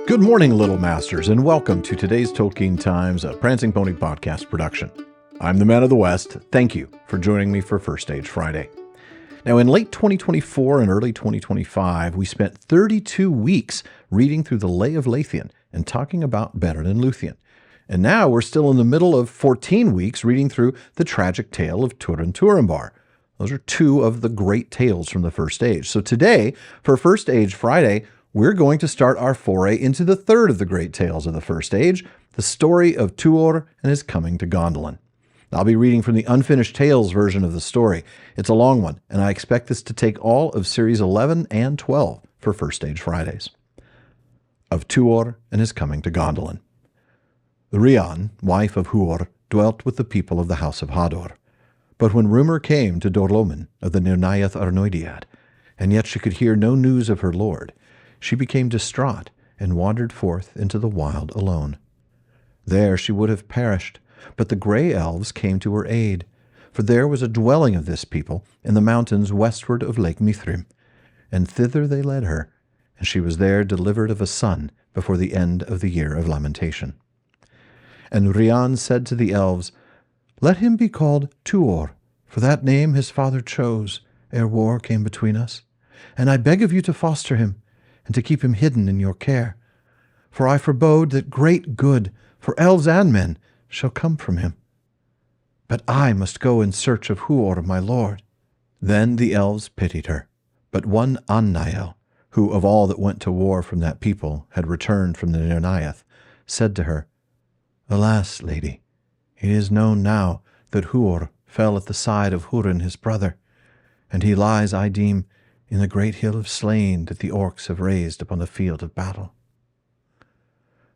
Good morning, Little Masters, and welcome to today's Tolkien Times, a Prancing Pony podcast production. I'm the Man of the West. Thank you for joining me for First Stage Friday. Now, in late 2024 and early 2025, we spent 32 weeks reading through the Lay of Leithian and talking about Beren and Luthien. And now we're still in the middle of 14 weeks reading through the tragic tale of Tuor and Turambar. Those are two of the great tales from the First Age. So today, for First Age Friday, we're going to start our foray into the third of the great tales of the First Age, the story of Tuor and His Coming to Gondolin. I'll be reading from the Unfinished Tales version of the story. It's a long one, and I expect this to take all of Series 11 and 12 for First Stage Fridays. Of Tuor and His Coming to Gondolin. Rhiann, wife of Huor, dwelt with the people of the house of Hador. But when rumor came to Dorlomin of the Nirnaeth Arnoediad, and yet she could hear no news of her lord, she became distraught and wandered forth into the wild alone. There she would have perished, but the grey elves came to her aid, for there was a dwelling of this people in the mountains westward of Lake Mithrim, and thither they led her, and she was there delivered of a son before the end of the year of lamentation. And Rhiann said to the elves, "Let him be called Tuor, for that name his father chose ere war came between us, and I beg of you to foster him, and to keep him hidden in your care. For I forebode that great good, for elves and men, shall come from him. But I must go in search of Huor my lord." Then the elves pitied her, but one Annael, who of all that went to war from that people had returned from the Nirnaeth, said to her, "Alas, lady, it is known now that Huor fell at the side of Hurin his brother, and he lies, I deem, in the great hill of slain that the orcs have raised upon the field of battle."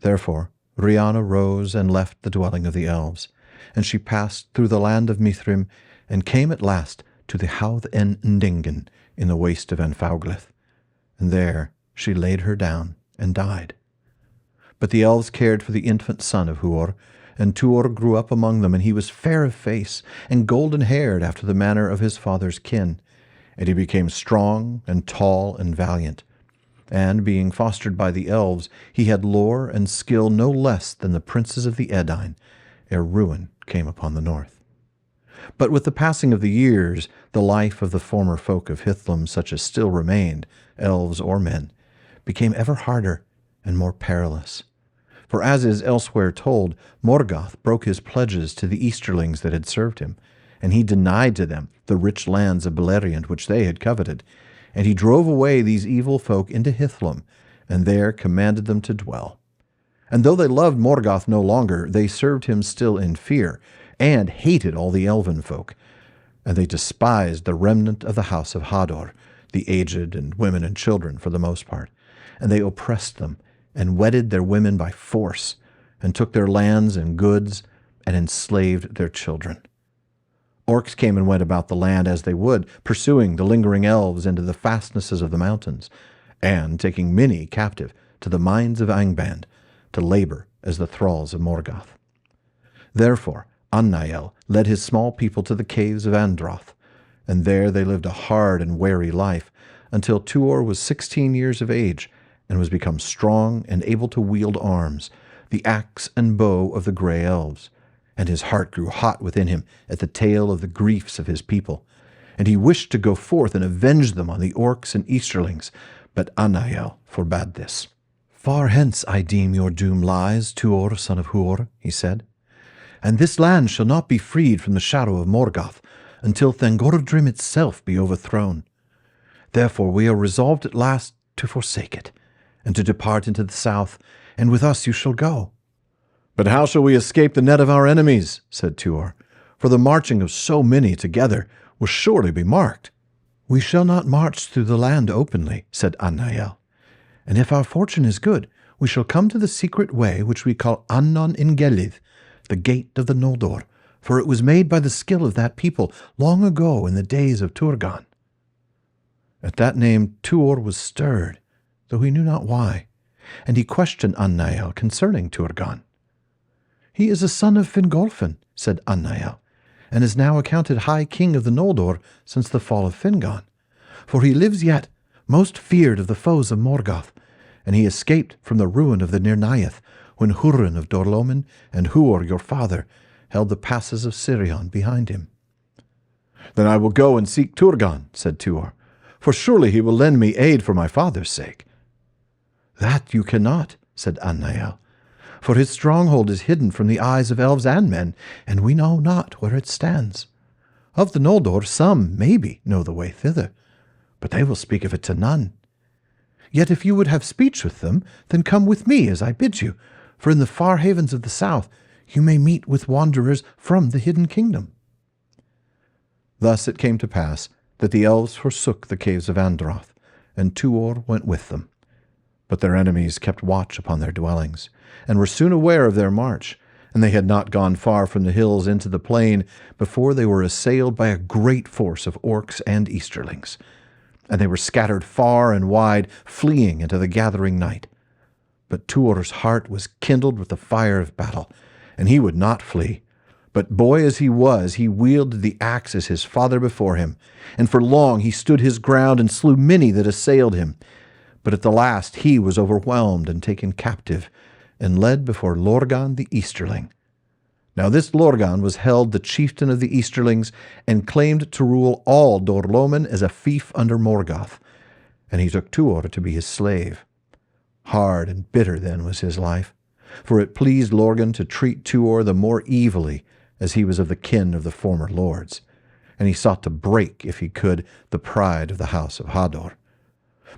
Therefore Rhiann arose and left the dwelling of the elves, and she passed through the land of Mithrim, and came at last to the Howth en Ndingen in the waste of Anfauglith, and there she laid her down and died. But the elves cared for the infant son of Huor, and Tuor grew up among them, and he was fair of face and golden-haired after the manner of his father's kin. And he became strong and tall and valiant. And, being fostered by the elves, he had lore and skill no less than the princes of the Edain, ere ruin came upon the north. But with the passing of the years, the life of the former folk of Hithlum, such as still remained, elves or men, became ever harder and more perilous. For as is elsewhere told, Morgoth broke his pledges to the Easterlings that had served him, and he denied to them the rich lands of Beleriand which they had coveted, and he drove away these evil folk into Hithlum, and there commanded them to dwell. And though they loved Morgoth no longer, they served him still in fear, and hated all the elven folk, and they despised the remnant of the house of Hador, the aged and women and children for the most part, and they oppressed them, and wedded their women by force, and took their lands and goods, and enslaved their children. Orcs came and went about the land as they would, pursuing the lingering elves into the fastnesses of the mountains, and taking many captive to the mines of Angband, to labor as the thralls of Morgoth. Therefore Annael led his small people to the caves of Androth, and there they lived a hard and wary life, until Tuor was 16 years of age, and was become strong and able to wield arms, the axe and bow of the grey elves. And his heart grew hot within him at the tale of the griefs of his people, and he wished to go forth and avenge them on the orcs and Easterlings, but Annael forbade this. "Far hence, I deem, your doom lies, Tuor, son of Huor," he said, "and this land shall not be freed from the shadow of Morgoth until Thangordrim itself be overthrown. Therefore we are resolved at last to forsake it, and to depart into the south, and with us you shall go." "But how shall we escape the net of our enemies?" said Tuor, "for the marching of so many together will surely be marked." "We shall not march through the land openly," said Annael, "and if our fortune is good, we shall come to the secret way which we call Annon in Gelith, the gate of the Noldor, for it was made by the skill of that people long ago in the days of Turgon." At that name Tuor was stirred, though he knew not why, and he questioned Annael concerning Turgon. "He is a son of Fingolfin," said Annael, "and is now accounted high king of the Noldor since the fall of Fingon. For he lives yet, most feared of the foes of Morgoth, and he escaped from the ruin of the Nirnaeth, when Hurin of Dorlomin and Huor your father held the passes of Sirion behind him. Then I will go and seek Turgon, said Tuor, for surely he will lend me aid for my father's sake. That you cannot, said Annael, for his stronghold is hidden from the eyes of elves and men, and we know not where it stands. Of the Noldor some, maybe, know the way thither, but they will speak of it to none. Yet if you would have speech with them, then come with me as I bid you, for in the far havens of the south you may meet with wanderers from the hidden kingdom. Thus it came to pass that the elves forsook the caves of Androth, and Tuor went with them. But their enemies kept watch upon their dwellings, and were soon aware of their march, and they had not gone far from the hills into the plain before they were assailed by a great force of orcs and easterlings. And they were scattered far and wide, fleeing into the gathering night. But Tuor's heart was kindled with the fire of battle, and he would not flee. But boy as he was, he wielded the axe as his father before him, and for long he stood his ground and slew many that assailed him. But at the last he was overwhelmed and taken captive, and led before Lorgan the Easterling. Now this Lorgan was held the chieftain of the Easterlings, and claimed to rule all Dorlomin as a fief under Morgoth, and he took Tuor to be his slave. Hard and bitter then was his life, for it pleased Lorgan to treat Tuor the more evilly, as he was of the kin of the former lords, and he sought to break, if he could, the pride of the house of Hador.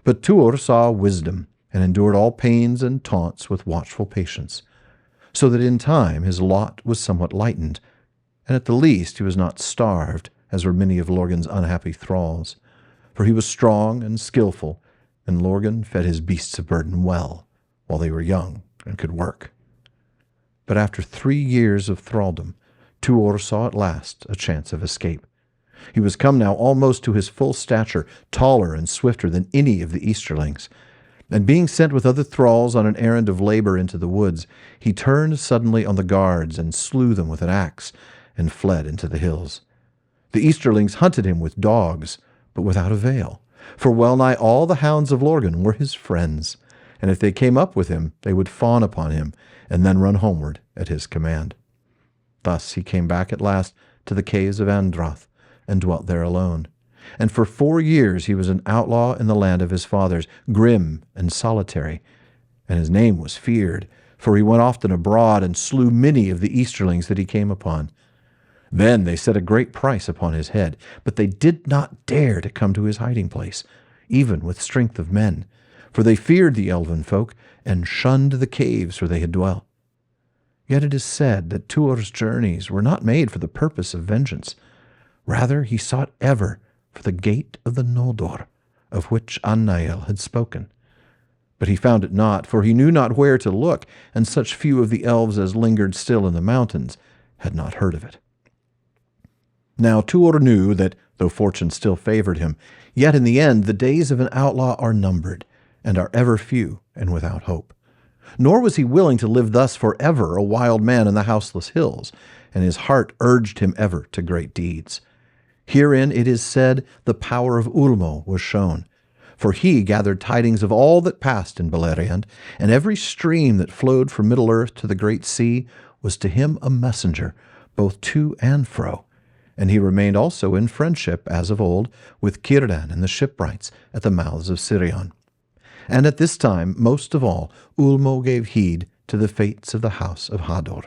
But Tuor saw wisdom, and endured all pains and taunts with watchful patience, so that in time his lot was somewhat lightened, and at the least he was not starved, as were many of Lorgan's unhappy thralls, for he was strong and skillful, and Lorgan fed his beasts of burden well, while they were young and could work. But after 3 years of thraldom, Tuor saw at last a chance of escape. He was come now almost to his full stature, taller and swifter than any of the Easterlings, and being sent with other thralls on an errand of labor into the woods, he turned suddenly on the guards and slew them with an axe, and fled into the hills. The Easterlings hunted him with dogs, but without avail, for well-nigh all the hounds of Lorgan were his friends, and if they came up with him, they would fawn upon him, and then run homeward at his command. Thus he came back at last to the caves of Androth, and dwelt there alone. And for 4 years he was an outlaw in the land of his fathers, grim and solitary, and his name was feared, for he went often abroad and slew many of the Easterlings that he came upon. Then they set a great price upon his head, but they did not dare to come to his hiding place, even with strength of men, for they feared the elven folk, and shunned the caves where they had dwelt. Yet it is said that Tuor's journeys were not made for the purpose of vengeance. Rather he sought ever for the gate of the Noldor, of which Annael had spoken. But he found it not, for he knew not where to look, and such few of the elves as lingered still in the mountains had not heard of it. Now Tuor knew that, though fortune still favored him, yet in the end the days of an outlaw are numbered, and are ever few and without hope. Nor was he willing to live thus forever a wild man in the houseless hills, and his heart urged him ever to great deeds. Herein, it is said, the power of Ulmo was shown, for he gathered tidings of all that passed in Beleriand, and every stream that flowed from Middle-earth to the great sea was to him a messenger, both to and fro, and he remained also in friendship, as of old, with Círdan and the shipwrights at the mouths of Sirion. And at this time, most of all, Ulmo gave heed to the fates of the house of Hador.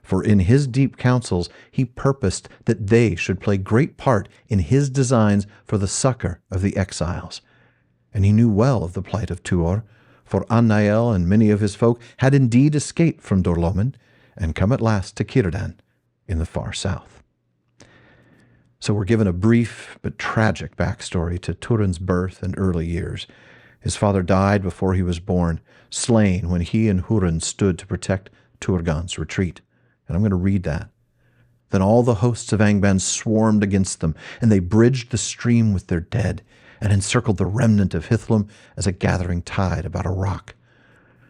For in his deep counsels he purposed that they should play great part in his designs for the succor of the exiles. And he knew well of the plight of Tuor, for Annael and many of his folk had indeed escaped from Dorlomin, and come at last to Círdan in the far south. So we're given a brief but tragic backstory to Turin's birth and early years. His father died before he was born, slain when he and Hurin stood to protect Turgon's retreat. And I'm going to read that. Then all the hosts of Angband swarmed against them, and they bridged the stream with their dead, and encircled the remnant of Hithlum as a gathering tide about a rock.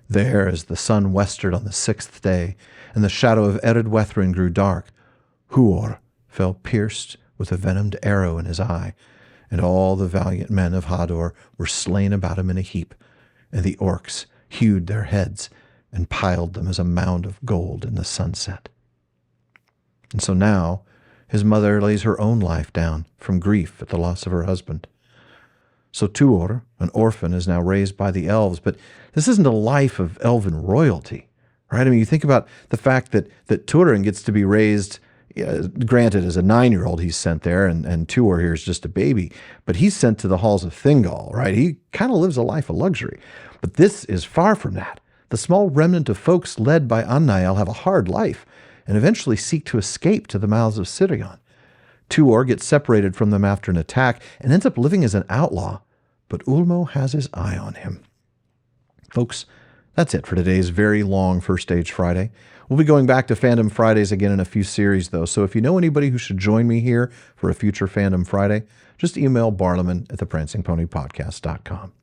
There, as the sun westered on the 6th day, and the shadow of Ered Wethrin grew dark, Huor fell pierced with a venomed arrow in his eye, and all the valiant men of Hador were slain about him in a heap, and the orcs hewed their heads and piled them as a mound of gold in the sunset. And so now his mother lays her own life down from grief at the loss of her husband. So Tuor, an orphan, is now raised by the elves, but this isn't a life of elven royalty, right? I mean, you think about the fact that Tuorin gets to be raised, granted as a 9-year-old he's sent there, and Tuor here is just a baby, but he's sent to the halls of Thingol, right? He kind of lives a life of luxury. But this is far from that. The small remnant of folks led by Annael have a hard life and eventually seek to escape to the mouths of Sirion. Tuor gets separated from them after an attack and ends up living as an outlaw, but Ulmo has his eye on him. Folks, that's it for today's very long First Stage Friday. We'll be going back to Fandom Fridays again in a few series, though, so if you know anybody who should join me here for a future Fandom Friday, just email barliman@theprancingponypodcast.com.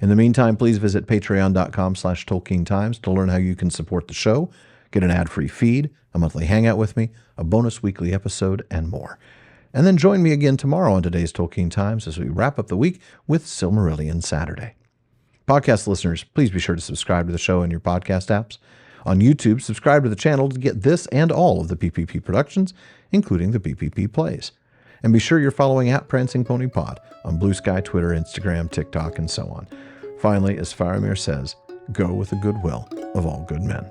In the meantime, please visit patreon.com/TolkienTimes to learn how you can support the show, get an ad-free feed, a monthly hangout with me, a bonus weekly episode, and more. And then join me again tomorrow on today's Tolkien Times as we wrap up the week with Silmarillion Saturday. Podcast listeners, please be sure to subscribe to the show in your podcast apps. On YouTube, subscribe to the channel to get this and all of the PPP productions, including the PPP plays. And be sure you're following @PrancingPonyPod on Blue Sky, Twitter, Instagram, TikTok, and so on. Finally, as Faramir says, go with the goodwill of all good men.